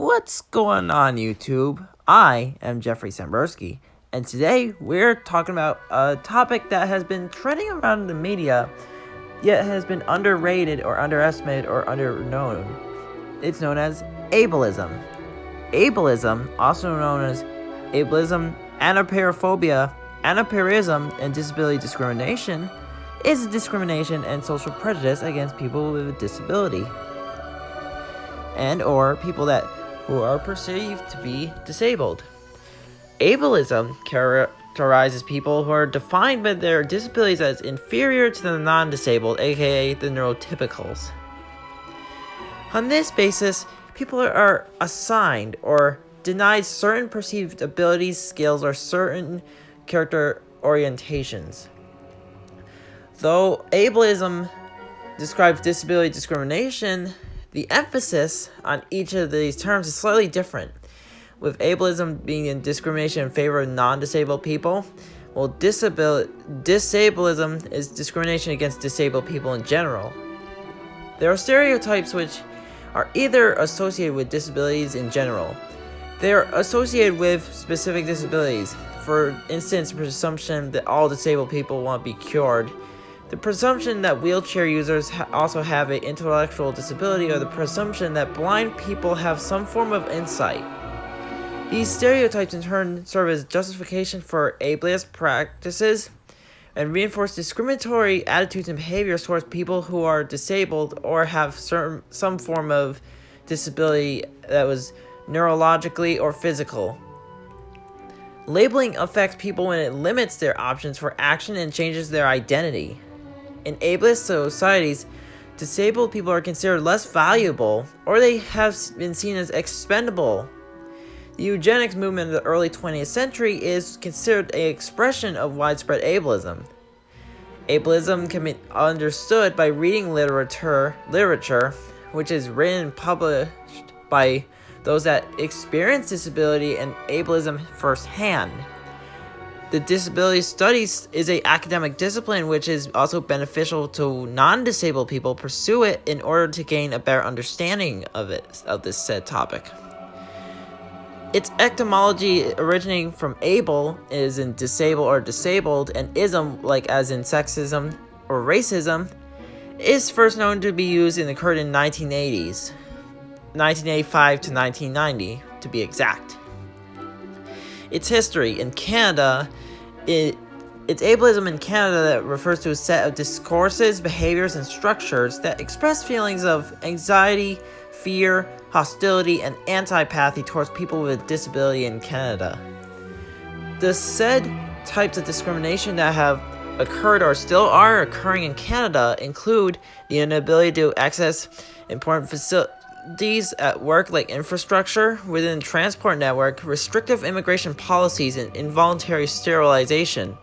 What's going on, YouTube? I am Geoffrey, and today we're talking about a topic that has been trending around in the media, yet has been underrated or underestimated or underknown. It's known as ableism. Ableism, also known as ableism, anapeirophobia, anapeirism, and disability discrimination, is discrimination and social prejudice against people with a disability and or people who are perceived to be disabled. Ableism characterizes people who are defined by their disabilities as inferior to the non-disabled, aka the neurotypicals. On this basis, people are assigned or denied certain perceived abilities, skills, or certain character orientations. Though ableism describes disability discrimination, the emphasis on each of these terms is slightly different, with ableism being in discrimination in favor of non-disabled people, while disableism is discrimination against disabled people in general. There are stereotypes which are either associated with disabilities in general. They are associated with specific disabilities. For instance, the presumption that all disabled people want to be cured, the presumption that wheelchair users also have an intellectual disability, or the presumption that blind people have some form of insight. These stereotypes in turn serve as justification for ableist practices and reinforce discriminatory attitudes and behaviors towards people who are disabled or have some form of disability that was neurologically or physical. Labeling affects people when it limits their options for action and changes their identity. In ableist societies, disabled people are considered less valuable, or they have been seen as expendable. The eugenics movement of the early 20th century is considered an expression of widespread ableism. Ableism can be understood by reading literature which is written and published by those that experience disability and ableism firsthand. The disability studies is an academic discipline which is also beneficial to non-disabled people pursue it in order to gain a better understanding of this said topic. Its etymology originating from able is in disable or disabled, and ism, like as in sexism or racism, is first known to be used and occurred in 1980s, 1985 to 1990 to be exact. Its history in Canada, it's ableism in Canada that refers to a set of discourses, behaviors, and structures that express feelings of anxiety, fear, hostility, and antipathy towards people with a disability in Canada. The said types of discrimination that have occurred or still are occurring in Canada include the inability to access important facilities at work like infrastructure within the transport network, restrictive immigration policies, and involuntary sterilization.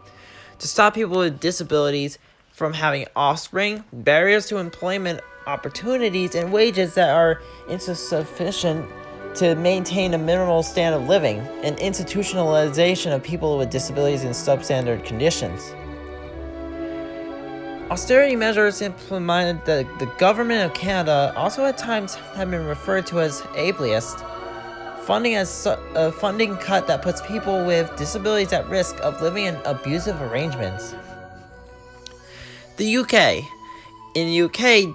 To stop people with disabilities from having offspring, barriers to employment opportunities, and wages that are insufficient to maintain a minimal standard of living, and institutionalization of people with disabilities in substandard conditions. Austerity measures implemented the government of Canada also at times have been referred to as ableist, funding as a funding cut that puts people with disabilities at risk of living in abusive arrangements. The UK. In the UK,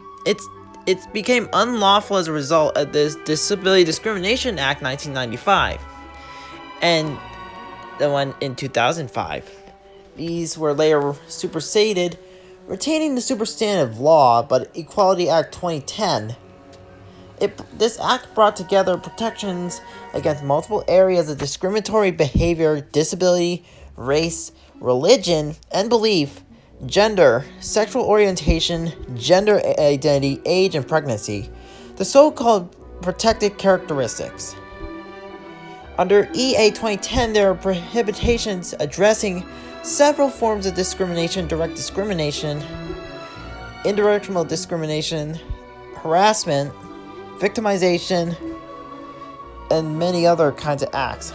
it became unlawful as a result of the Disabilities Education Act 1995, and the one in 2005. These were later superseded, retaining the superstantive law, but Equality Act 2010. This act brought together protections against multiple areas of discriminatory behavior, disability, race, religion, and belief, gender, sexual orientation, gender identity, age, and pregnancy, the so-called protected characteristics. Under EA 2010, there are prohibitions addressing several forms of discrimination: direct discrimination, indirectional discrimination, harassment, victimization, and many other kinds of acts.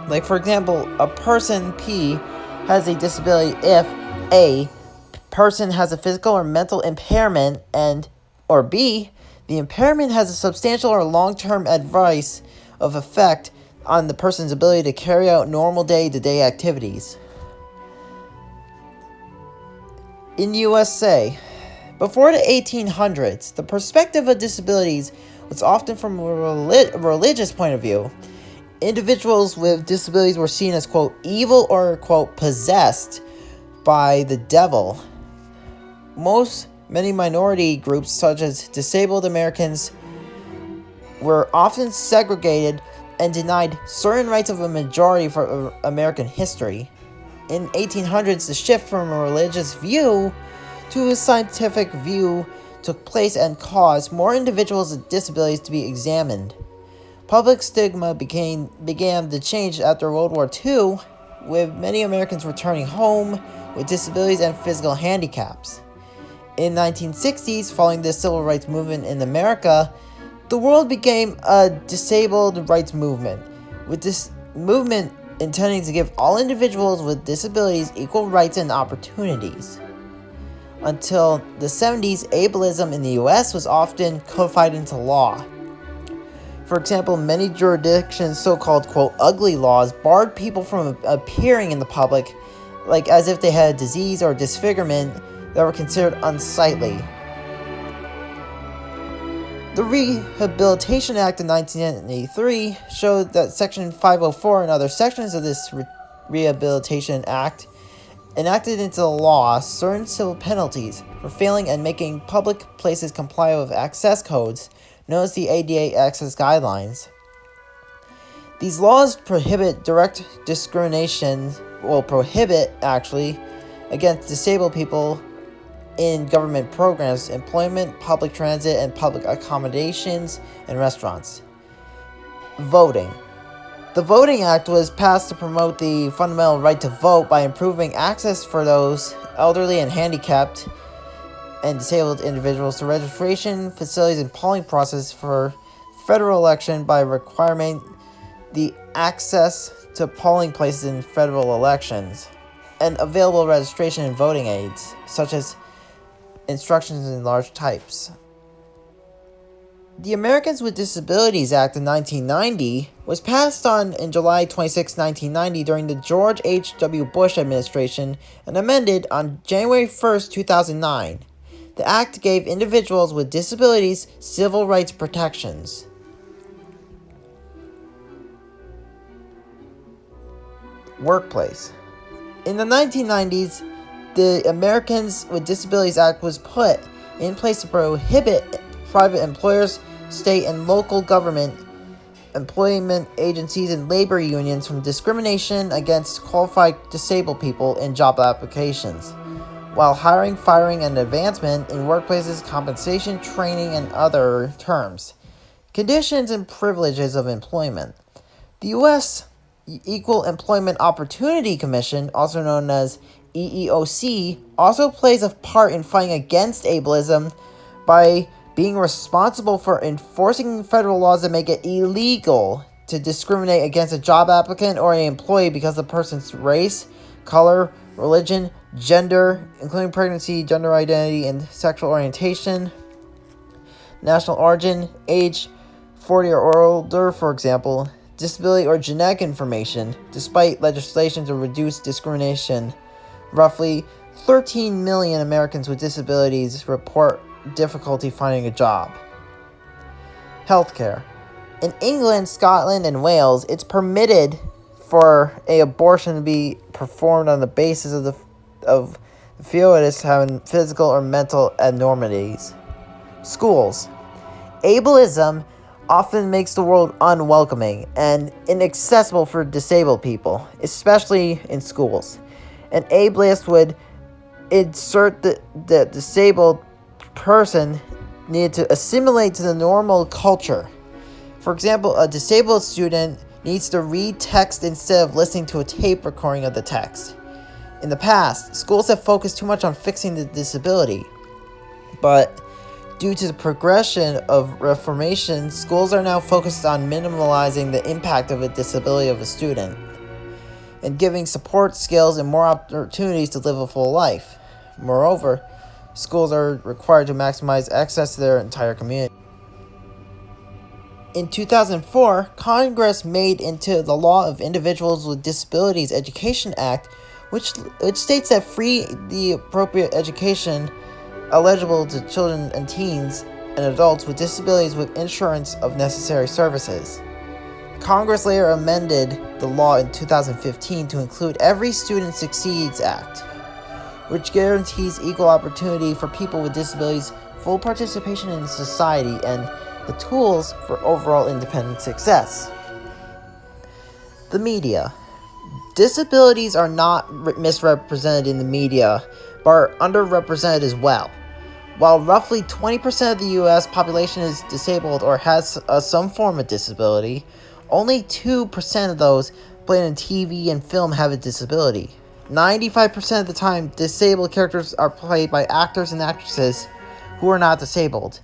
Like, for example, a person P has a disability if A, person has a physical or mental impairment, and or B, The impairment has a substantial or long-term adverse effect on the person's ability to carry out normal day-to-day activities. In USA, before the 1800s, the perspective of disabilities was often from a religious point of view. Individuals with disabilities were seen as, quote, evil or, quote, possessed by the devil. Many minority groups, such as disabled Americans, were often segregated and denied certain rights of a majority for American history. In 1800s, the shift from a religious view to a scientific view took place and caused more individuals with disabilities to be examined. Public stigma began to change after World War II, with many Americans returning home with disabilities and physical handicaps. In the 1960s, following the civil rights movement in America, the world became a disabled rights movement, with this movement intending to give all individuals with disabilities equal rights and opportunities. Until the 70s, ableism in the US was often codified into law. For example, many jurisdictions' so-called, quote, ugly laws barred people from appearing in the public, like as if they had a disease or disfigurement that were considered unsightly. The Rehabilitation Act of 1983 showed that Section 504 and other sections of this Rehabilitation Act enacted into law certain civil penalties for failing and making public places comply with access codes known as the ADA Access Guidelines. These laws prohibit direct discrimination, against disabled people in government programs, employment, public transit, and public accommodations and restaurants. Voting. The Voting Act was passed to promote the fundamental right to vote by improving access for those elderly and handicapped and disabled individuals to registration, facilities, and polling process for federal election by requiring the access to polling places in federal elections and available registration and voting aids, such as instructions in large types. The Americans with Disabilities Act of 1990 was passed on in July 26, 1990 during the George H.W. Bush administration and amended on January 1, 2009. The act gave individuals with disabilities civil rights protections. Workplace. In the 1990s, the Americans with Disabilities Act was put in place to prohibit private employers, state and local government, employment agencies, and labor unions from discrimination against qualified disabled people in job applications, while hiring, firing, and advancement in workplaces, compensation, training, and other terms. Conditions and privileges of employment. The U.S. Equal Employment Opportunity Commission, also known as Eeoc, also plays a part in fighting against ableism by being responsible for enforcing federal laws that make it illegal to discriminate against a job applicant or an employee because of the person's race, color, religion, gender, including pregnancy, gender identity, and sexual orientation, national origin, age, 40 or older, for example, disability or genetic information. Despite legislation to reduce discrimination, roughly 13 million Americans with disabilities report difficulty finding a job. Healthcare. In England, Scotland, and Wales, it's permitted for an abortion to be performed on the basis of the fetus having physical or mental abnormalities. Schools. Ableism often makes the world unwelcoming and inaccessible for disabled people, especially in schools. An ableist would insert the disabled person needed to assimilate to the normal culture. For example, a disabled student needs to read text instead of listening to a tape recording of the text. In the past, schools have focused too much on fixing the disability, but due to the progression of reformation, schools are now focused on minimalizing the impact of a disability of a student and giving support, skills, and more opportunities to live a full life. Moreover, schools are required to maximize access to their entire community. In 2004, Congress made into the law of Individuals with Disabilities Education Act, which states that free the appropriate education eligible to children and teens and adults with disabilities with insurance of necessary services. Congress later amended the law in 2015 to include Every Student Succeeds Act, which guarantees equal opportunity for people with disabilities, full participation in society, and the tools for overall independent success. The media. Disabilities are not misrepresented in the media, but are underrepresented as well. While roughly 20% of the U.S. population is disabled or has some form of disability, only 2% of those played in TV and film have a disability. 95% of the time, disabled characters are played by actors and actresses who are not disabled.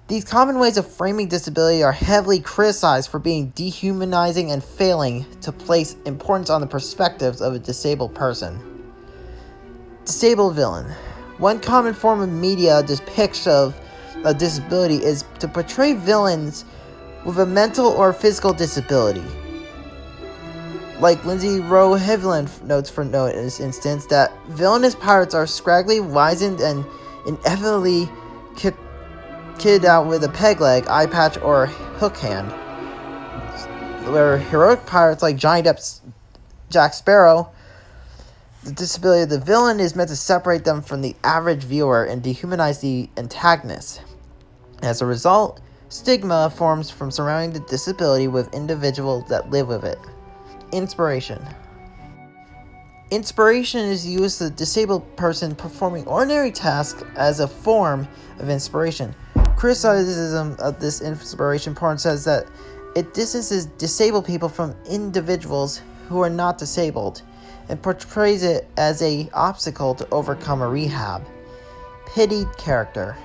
These common ways of framing disability are heavily criticized for being dehumanizing and failing to place importance on the perspectives of a disabled person. Disabled villain. One common form of media depiction of a disability is to portray villains with a mental or physical disability. Like Lindsay Rowe-Heveland notes for this instance, that villainous pirates are scraggly, wizened, and inevitably kitted out with a peg leg, eye patch, or hook hand. Where heroic pirates like Johnny Depp's Jack Sparrow, the disability of the villain is meant to separate them from the average viewer and dehumanize the antagonist. As a result, stigma forms from surrounding the disability with individuals that live with it. Inspiration. Inspiration is used to disabled person performing ordinary tasks as a form of inspiration. Criticism of this inspiration porn says that it distances disabled people from individuals who are not disabled and portrays it as an obstacle to overcome a rehab. Pitied character.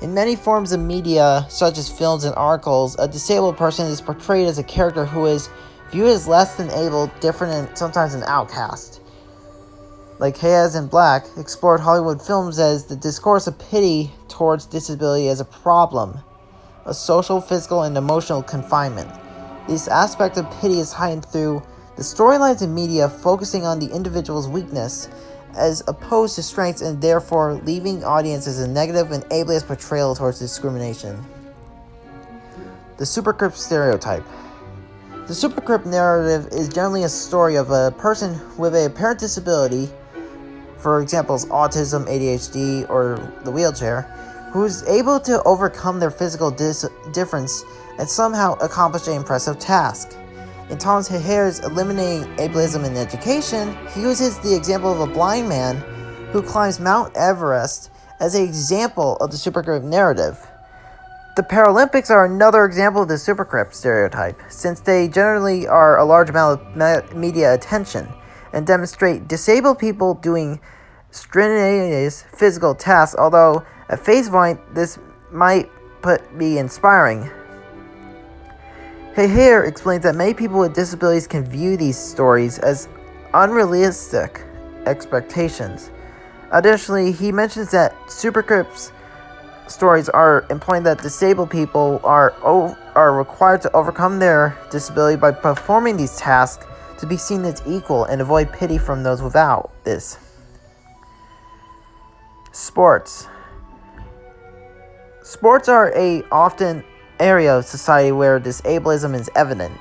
In many forms of media, such as films and articles, a disabled person is portrayed as a character who is viewed as less than able, different, and sometimes an outcast. Like Hayes and Black, explored Hollywood films as the discourse of pity towards disability as a problem, a social, physical, and emotional confinement. This aspect of pity is heightened through the storylines in media focusing on the individual's weakness as opposed to strengths, and therefore leaving audiences a negative and ableist portrayal towards discrimination. The Supercrip Stereotype. The Supercrip narrative is generally a story of a person with a apparent disability, for example, autism, ADHD, or the wheelchair, who is able to overcome their physical difference and somehow accomplish an impressive task. In Thomas Hare's Eliminating Ableism in Education, he uses the example of a blind man who climbs Mount Everest as an example of the Supercrip narrative. The Paralympics are another example of the Supercrip stereotype, since they generally are a large amount of media attention and demonstrate disabled people doing strenuous physical tasks, although at face point this might be inspiring. Hare explains that many people with disabilities can view these stories as unrealistic expectations. Additionally, he mentions that Supercrip's stories are implying that disabled people are required to overcome their disability by performing these tasks to be seen as equal and avoid pity from those without this. Sports. Sports are a often area of society where disableism is evident.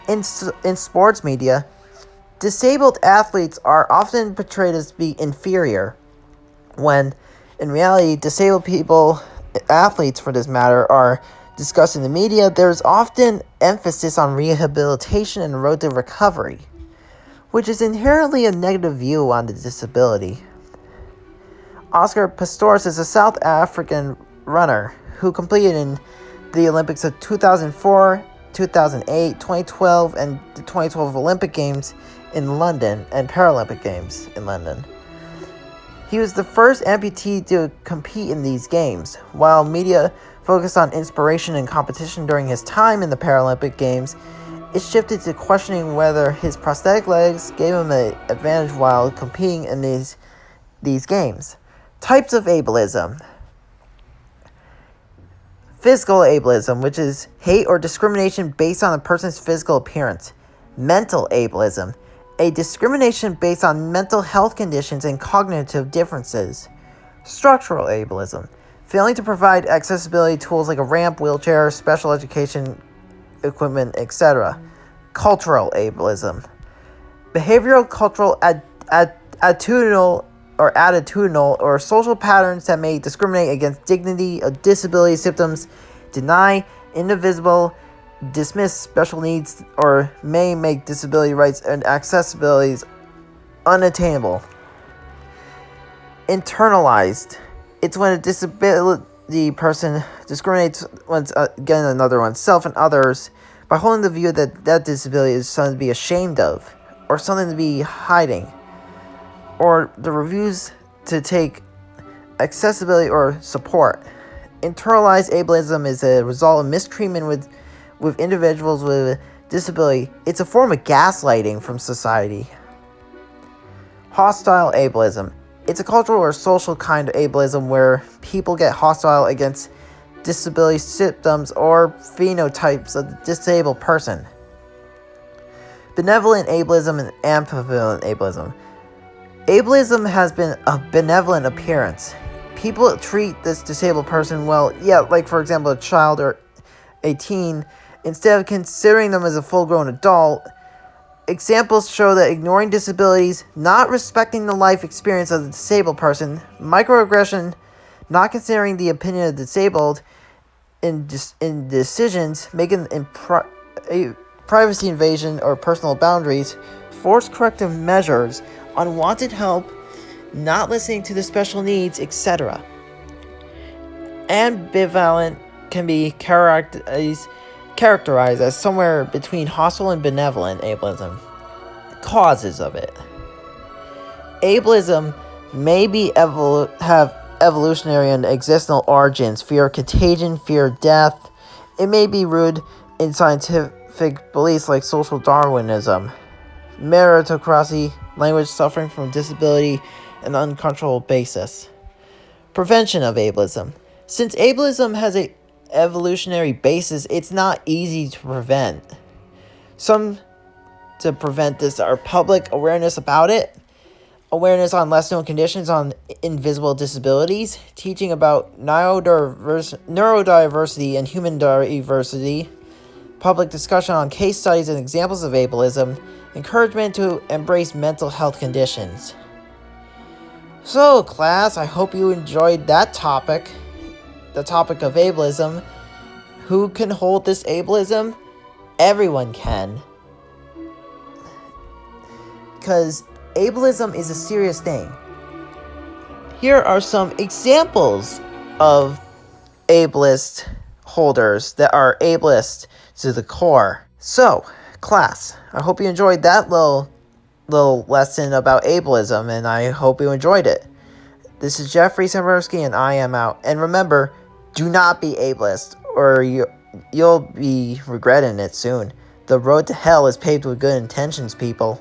In sports media, disabled athletes are often portrayed as being inferior, when in reality, disabled people, athletes for this matter, are discussed in the media. There's often emphasis on rehabilitation and road to recovery, which is inherently a negative view on the disability. Oscar Pistorius is a South African runner who competed in the Olympics of 2004, 2008, 2012, and the 2012 Olympic Games in London and Paralympic Games in London. He was the first amputee to compete in these games. While media focused on inspiration and competition during his time in the Paralympic Games, it shifted to questioning whether his prosthetic legs gave him an advantage while competing in these games. Types of ableism. Physical ableism, which is hate or discrimination based on a person's physical appearance. Mental ableism, a discrimination based on mental health conditions and cognitive differences. Structural ableism, failing to provide accessibility tools like a ramp, wheelchair, special education equipment, etc. Cultural ableism, behavioral, cultural, attitudinal or social patterns that may discriminate against dignity of disability symptoms, deny, indivisible, dismiss special needs, or may make disability rights and accessibilities unattainable. Internalized. It's when a disability person discriminates against another oneself and others by holding the view that that disability is something to be ashamed of, or something to be hiding, or the reviews to take accessibility or support. Internalized ableism is a result of mistreatment with individuals with disability. It's a form of gaslighting from society. Hostile ableism. It's a cultural or social kind of ableism where people get hostile against disability symptoms or phenotypes of the disabled person. Benevolent ableism and ambivalent ableism. Ableism has been a benevolent appearance. People treat this disabled person well, like for example a child or a teen, instead of considering them as a full-grown adult. Examples show that ignoring disabilities, not respecting the life experience of the disabled person, microaggression, not considering the opinion of the disabled in decisions, making privacy invasion or personal boundaries, forced corrective measures, unwanted help, not listening to the special needs, etc. Ambivalent can be characterized as somewhere between hostile and benevolent ableism. Causes of it. Ableism may have evolutionary and existential origins: fear of contagion, fear of death. It may be rooted in scientific beliefs like social Darwinism, meritocracy, language suffering from disability, and uncontrollable basis. Prevention of ableism. Since ableism has an evolutionary basis, it's not easy to prevent. Some to prevent this are public awareness about it, awareness on less known conditions on invisible disabilities, teaching about neurodiversity and human diversity, public discussion on case studies and examples of ableism, encouragement to embrace mental health conditions. So, class, I hope you enjoyed that topic, the topic of ableism. Who can hold this ableism? Everyone can. Because ableism is a serious thing. Here are some examples of ableist holders that are ableist to the core. So, class, I hope you enjoyed that little lesson about ableism, and I hope you enjoyed it. This is Geoffrey Samberski, and I am out. And remember, do not be ableist, or you'll be regretting it soon. The road to hell is paved with good intentions, people.